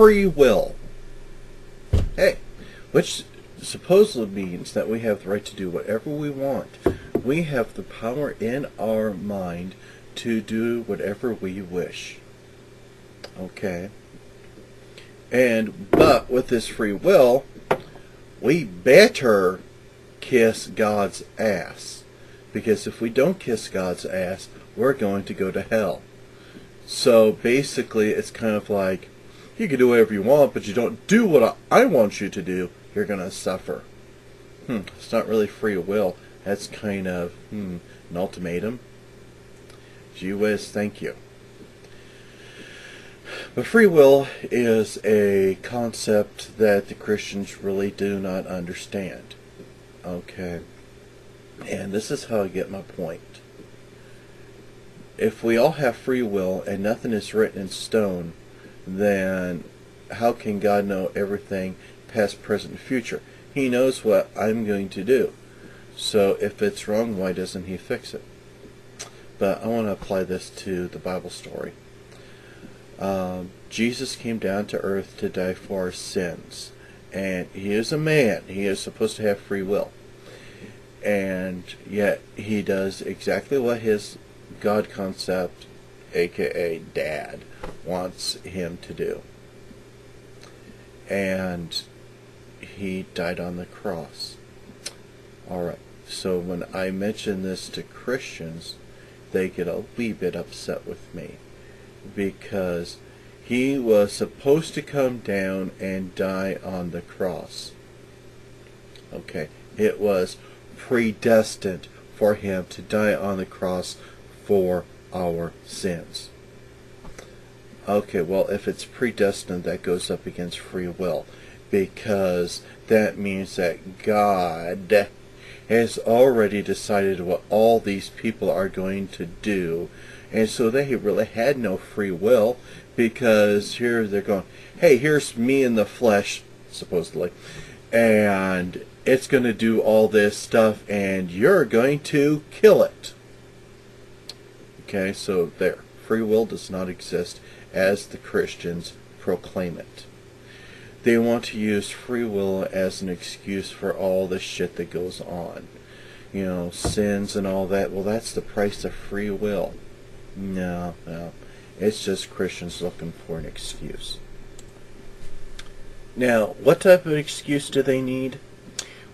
free will. Hey, which supposedly means that we have the right to do whatever we want. We have the power in our mind to do whatever we wish. Okay? But with this free will, we better kiss God's ass. Because if we don't kiss God's ass, we're going to go to hell. So basically, it's kind of like, you can do whatever you want, but you don't do what I want you to do, you're going to suffer. It's not really free will. That's kind of, an ultimatum. Gee whiz, thank you. But free will is a concept that the Christians really do not understand. Okay. And this is how I get my point. If we all have free will and nothing is written in stone, then how can God know everything past, present, and future? He knows what I'm going to do. So if it's wrong, why doesn't he fix it? But I want to apply this to the Bible story. Jesus came down to earth to die for our sins. And he is a man. He is supposed to have free will. And yet he does exactly what his God concept, aka Dad, wants him to do. And he died on the cross. Alright, so when I mention this to Christians, they get a wee bit upset with me. Because he was supposed to come down and die on the cross. Okay, it was predestined for him to die on the cross for our sins. Okay, well, if it's predestined, that goes up against free will, because that means that God has already decided what all these people are going to do, and so they really had no free will, because here they're going, hey, here's me in the flesh, supposedly, and it's going to do all this stuff, and you're going to kill it. Okay, so there. Free will does not exist as the Christians proclaim it. They want to use free will as an excuse for all the shit that goes on. You know, sins and all that. Well, that's the price of free will. No. It's just Christians looking for an excuse. Now, what type of excuse do they need?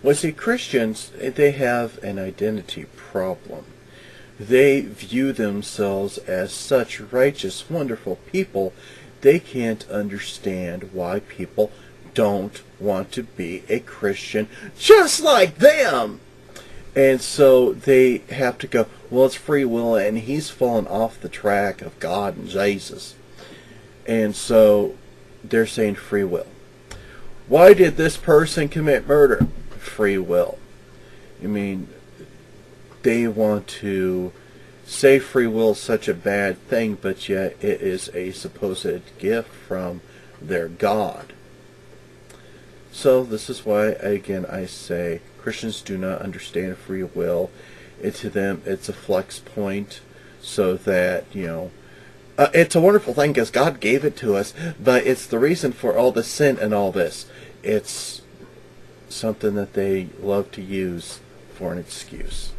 Well, see, Christians, they have an identity problem. They view themselves as such righteous, wonderful people, they can't understand why people don't want to be a Christian just like them. And so they have to go, well, it's free will, and he's fallen off the track of God and Jesus. And so they're saying free will. Why did this person commit murder? Free will. I mean, they want to say free will is such a bad thing, but yet it is a supposed gift from their God. So this is why, again, I say Christians do not understand free will. To them, it's a flex point, so that, you know, it's a wonderful thing because God gave it to us, but it's the reason for all the sin and all this. It's something that they love to use for an excuse.